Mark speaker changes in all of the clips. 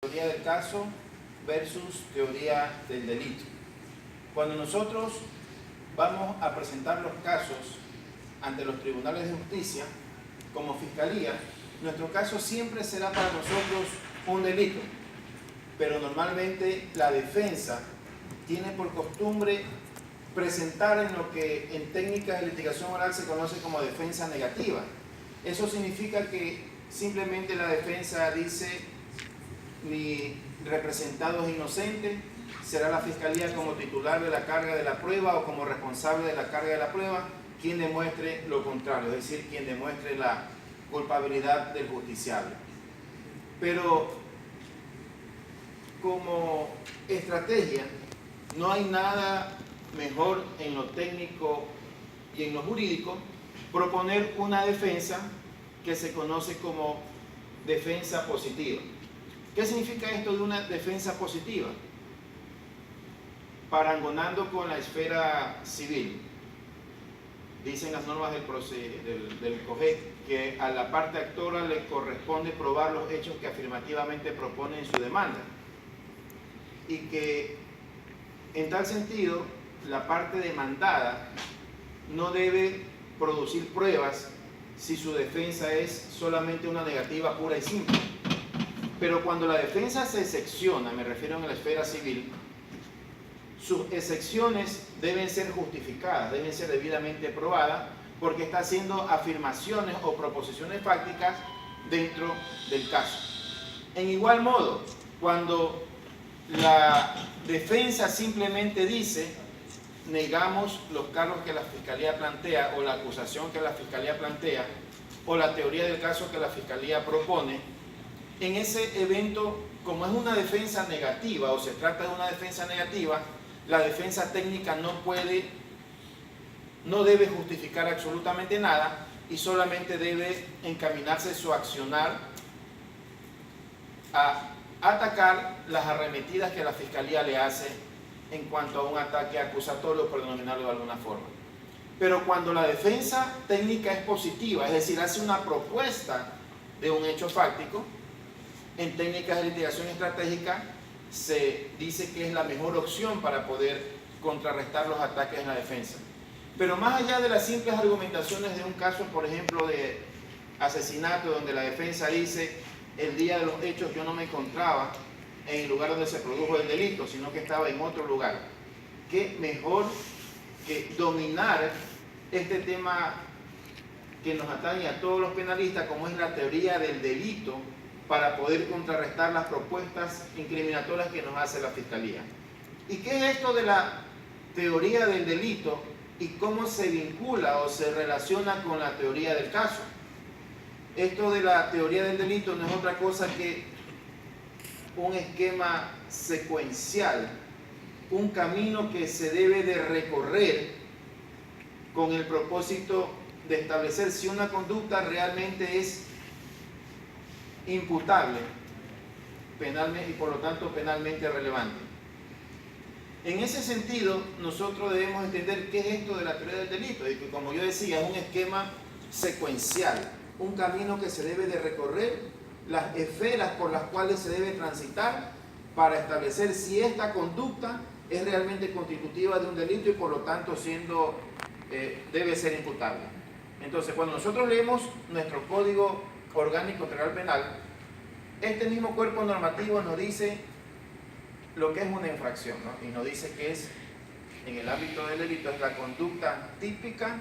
Speaker 1: Teoría del caso versus teoría del delito. Cuando nosotros vamos a presentar los casos ante los tribunales de justicia, como fiscalía, nuestro caso siempre será para nosotros un delito, pero normalmente la defensa tiene por costumbre presentar en lo que en técnicas de litigación oral se conoce como defensa negativa. Eso significa que simplemente la defensa dice: mi representado es inocente, será la fiscalía como titular de la carga de la prueba o como responsable de la carga de la prueba quien demuestre lo contrario, es decir, quien demuestre la culpabilidad del justiciable. Pero como estrategia no hay nada mejor en lo técnico y en lo jurídico proponer una defensa que se conoce como defensa positiva. ¿Qué significa esto de una defensa positiva? Parangonando con la esfera civil, dicen las normas del COGEC que a la parte actora le corresponde probar los hechos que afirmativamente propone en su demanda, y que en tal sentido la parte demandada no debe producir pruebas si su defensa es solamente una negativa pura y simple. Pero cuando la defensa se excepciona, me refiero en la esfera civil, sus excepciones deben ser justificadas, deben ser debidamente probadas, porque está haciendo afirmaciones o proposiciones fácticas dentro del caso. En igual modo, cuando la defensa simplemente dice: negamos los cargos que la Fiscalía plantea, o la acusación que la Fiscalía plantea, o la teoría del caso que la Fiscalía propone, en ese evento, como es una defensa negativa o se trata de una defensa negativa, la defensa técnica no debe justificar absolutamente nada y solamente debe encaminarse su accionar a atacar las arremetidas que la Fiscalía le hace en cuanto a un ataque acusatorio, por denominarlo de alguna forma. Pero cuando la defensa técnica es positiva, es decir, hace una propuesta de un hecho fáctico, en técnicas de litigación estratégica se dice que es la mejor opción para poder contrarrestar los ataques en la defensa. Pero más allá de las simples argumentaciones de un caso, por ejemplo, de asesinato, donde la defensa dice: el día de los hechos yo no me encontraba en el lugar donde se produjo el delito, sino que estaba en otro lugar. ¿Qué mejor que dominar este tema que nos atañe a todos los penalistas, como es la teoría del delito, para poder contrarrestar las propuestas incriminatorias que nos hace la Fiscalía? ¿Y qué es esto de la teoría del delito y cómo se vincula o se relaciona con la teoría del caso? Esto de la teoría del delito no es otra cosa que un esquema secuencial, un camino que se debe de recorrer con el propósito de establecer si una conducta realmente es imputable penalmente y por lo tanto penalmente relevante. En ese sentido, nosotros debemos entender qué es esto de la teoría del delito, y que, como yo decía, es un esquema secuencial, un camino que se debe de recorrer, las esferas por las cuales se debe transitar para establecer si esta conducta es realmente constitutiva de un delito y por lo tanto debe ser imputable. Entonces, cuando nosotros leemos nuestro Código Orgánico Integral Penal, este mismo cuerpo normativo nos dice lo que es una infracción, ¿no? Y nos dice que es, en el ámbito del delito, es la conducta típica,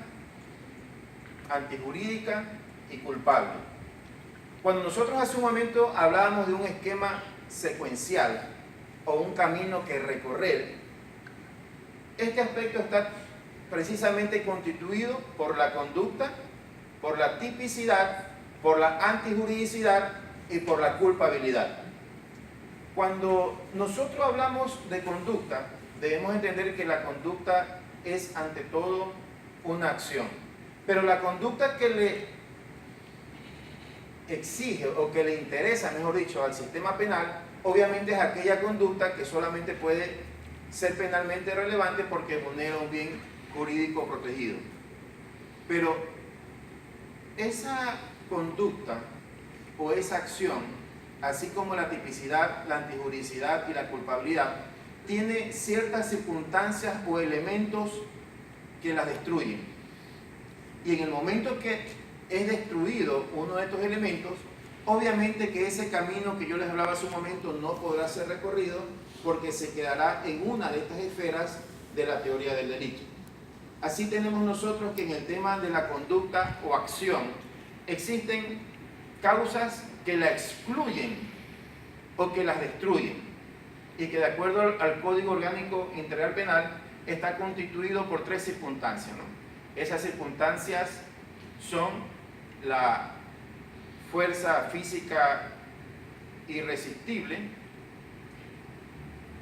Speaker 1: antijurídica y culpable. Cuando nosotros hace un momento hablábamos de un esquema secuencial o un camino que recorrer, este aspecto está precisamente constituido por la conducta, por la tipicidad, por la antijuridicidad y por la culpabilidad. Cuando nosotros hablamos de conducta, debemos entender que la conducta es ante todo una acción, pero la conducta que le exige o que le interesa, mejor dicho, al sistema penal, obviamente es aquella conducta que solamente puede ser penalmente relevante porque vulnera un bien jurídico protegido. Pero esa conducta o esa acción así como la tipicidad, la antijuricidad y la culpabilidad, tiene ciertas circunstancias o elementos que las destruyen. Y en el momento que es destruido uno de estos elementos, obviamente que ese camino que yo les hablaba hace un momento no podrá ser recorrido porque se quedará en una de estas esferas de la teoría del delito. Así tenemos nosotros que en el tema de la conducta o acción existen causas que la excluyen o que las destruyen y que de acuerdo al Código Orgánico Integral Penal está constituido por tres circunstancias, ¿no? Esas circunstancias son la fuerza física irresistible,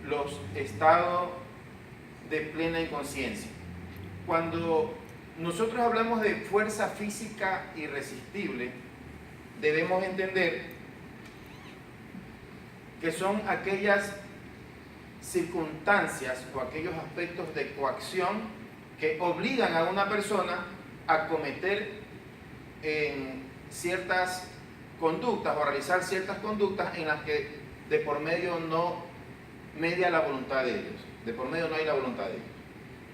Speaker 1: los estados de plena inconsciencia. Cuando nosotros hablamos de fuerza física irresistible, debemos entender que son aquellas circunstancias o aquellos aspectos de coacción que obligan a una persona a cometer ciertas conductas o a realizar ciertas conductas en las que de por medio no media la voluntad de ellos, de por medio no hay la voluntad de ellos.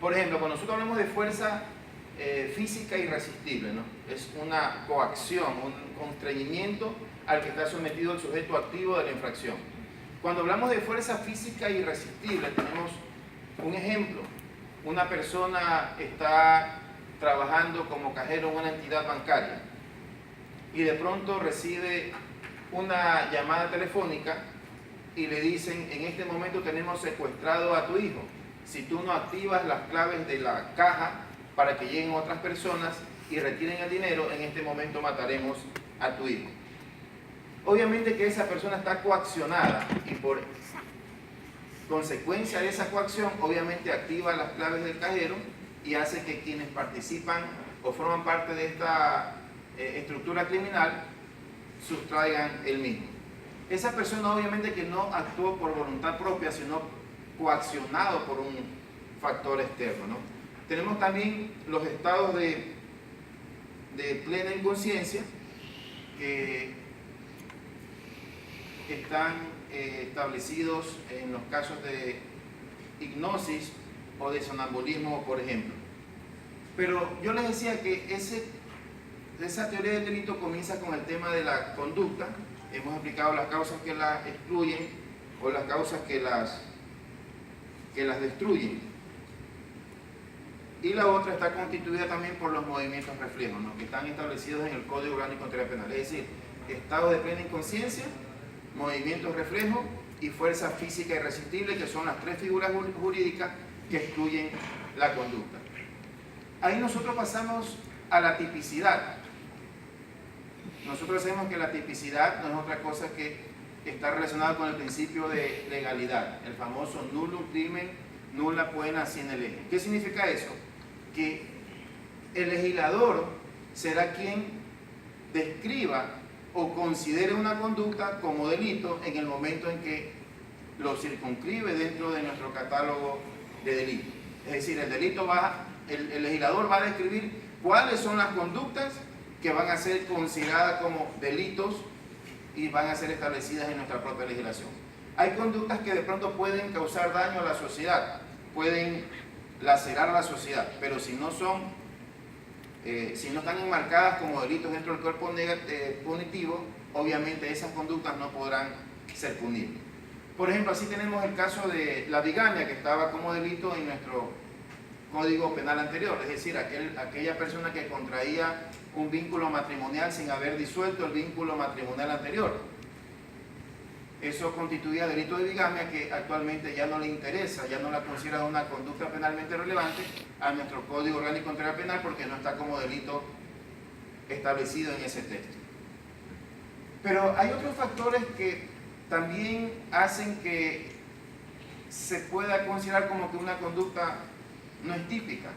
Speaker 1: Por ejemplo, cuando nosotros hablamos de fuerza física irresistible, ¿no? Es una coacción, un constreñimiento al que está sometido el sujeto activo de la infracción. Cuando hablamos de fuerza física irresistible, tenemos un ejemplo. Una persona está trabajando como cajero en una entidad bancaria y de pronto recibe una llamada telefónica y le dicen: en este momento tenemos secuestrado a tu hijo. Si tú no activas las claves de la caja para que lleguen otras personas y retiren el dinero, en este momento mataremos a tu hijo. Obviamente que esa persona está coaccionada y por consecuencia de esa coacción, obviamente activa las claves del cajero y hace que quienes participan o forman parte de esta estructura criminal sustraigan el mismo. Esa persona obviamente que no actuó por voluntad propia, sino coaccionado por un factor externo, ¿no? Tenemos también los estados de plena inconsciencia que están establecidos en los casos de hipnosis o de sonambulismo, por ejemplo. Pero yo les decía que esa teoría del delito comienza con el tema de la conducta. Hemos explicado las causas que la excluyen o las causas que las destruyen. Y la otra está constituida también por los movimientos reflejos, ¿no? Que están establecidos en el Código Orgánico Integral Penal. Es decir, estado de plena inconsciencia, movimientos reflejos y fuerza física irresistible, que son las tres figuras jurídicas que excluyen la conducta. Ahí nosotros pasamos a la tipicidad. Nosotros sabemos que la tipicidad no es otra cosa que está relacionada con el principio de legalidad, el famoso nullum crimen, nulla poena sine lege. ¿Qué significa eso? Que el legislador será quien describa o considere una conducta como delito en el momento en que lo circunscribe dentro de nuestro catálogo de delitos. Es decir, el legislador va a describir cuáles son las conductas que van a ser consideradas como delitos y van a ser establecidas en nuestra propia legislación. Hay conductas que de pronto pueden causar daño a la sociedad, pueden lacerar a la sociedad, pero si no están enmarcadas como delitos dentro del cuerpo punitivo, obviamente esas conductas no podrán ser punibles. Por ejemplo, así tenemos el caso de la bigamia, que estaba como delito en nuestro Código Penal anterior, es decir, aquella persona que contraía un vínculo matrimonial sin haber disuelto el vínculo matrimonial anterior. Eso constituía delito de bigamia, que actualmente ya no le interesa, ya no la considera una conducta penalmente relevante a nuestro Código Orgánico Integral Penal, porque no está como delito establecido en ese texto. Pero hay otros factores que también hacen que se pueda considerar como que una conducta no es típica,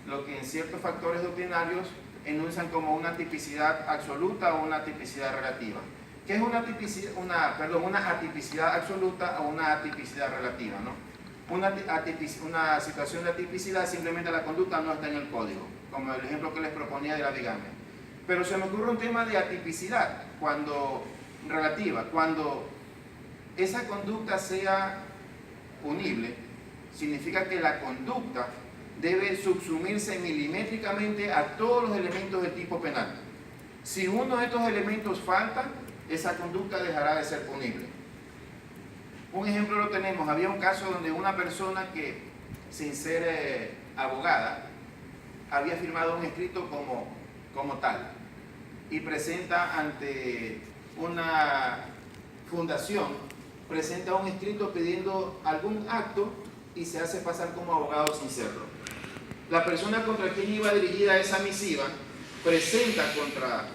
Speaker 1: lo que en ciertos factores doctrinarios enuncian como una tipicidad absoluta o una tipicidad relativa. ¿Qué es una atipicidad absoluta o una atipicidad relativa, ¿no? Una situación de atipicidad, simplemente la conducta no está en el código, como el ejemplo que les proponía de la bigamia. Pero se me ocurre un tema de atipicidad, cuando relativa. Cuando esa conducta sea punible, significa que la conducta debe subsumirse milimétricamente a todos los elementos del tipo penal. Si uno de estos elementos falta, esa conducta dejará de ser punible. Un ejemplo lo tenemos. Había un caso donde una persona que, sin ser abogada, había firmado un escrito como tal y presenta ante una fundación, presenta un escrito pidiendo algún acto y se hace pasar como abogado sin serlo. La persona contra quien iba dirigida esa misiva presenta contra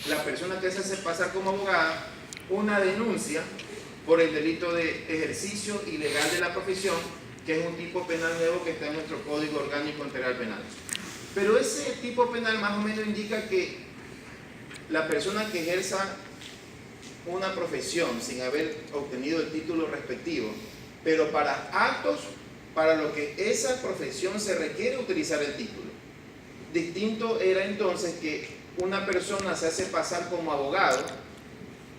Speaker 1: la persona que se hace pasar como abogada una denuncia por el delito de ejercicio ilegal de la profesión, que es un tipo penal nuevo que está en nuestro Código Orgánico Integral Penal. Pero ese tipo penal más o menos indica que la persona que ejerza una profesión sin haber obtenido el título respectivo, pero para actos para lo que esa profesión se requiere utilizar el título. Distinto era entonces que una persona se hace pasar como abogado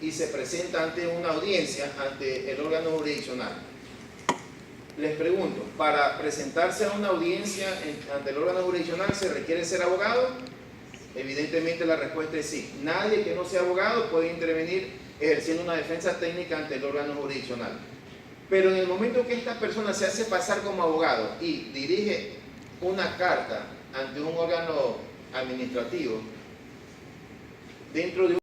Speaker 1: y se presenta ante una audiencia, ante el órgano jurisdiccional. Les pregunto, ¿para presentarse a una audiencia ante el órgano jurisdiccional se requiere ser abogado? Evidentemente la respuesta es sí. Nadie que no sea abogado puede intervenir ejerciendo una defensa técnica ante el órgano jurisdiccional. Pero en el momento que esta persona se hace pasar como abogado y dirige una carta ante un órgano administrativo, dentro de